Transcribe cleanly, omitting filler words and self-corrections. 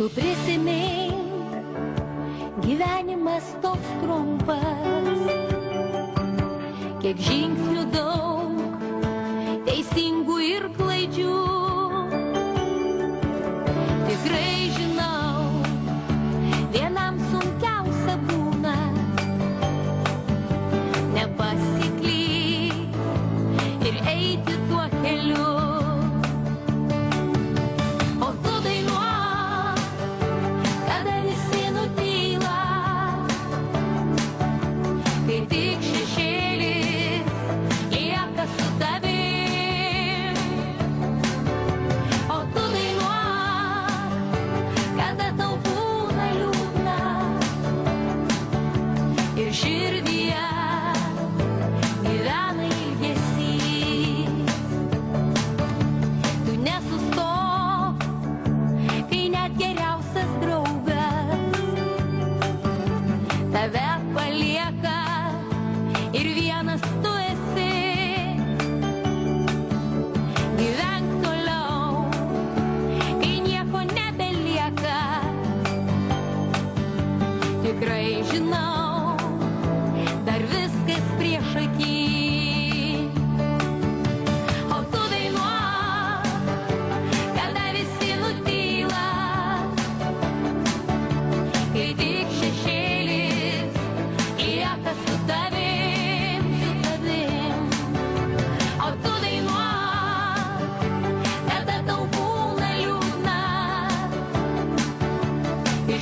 Tu prisimink, gyvenimas toks trumpas, kiek žingsnių daug, teisingų ir klaidžių. Tikrai žinau, vienam sunkiausia būna nepasiklyst ir eiti tuo keliu. Tikrai žinau, dar viskas priešaky. O tu dainuok, kada visi nutyla, kai tik šešėlis lieka su tavim, su tavim. O tu dainuok, kada tau būna liūdna ir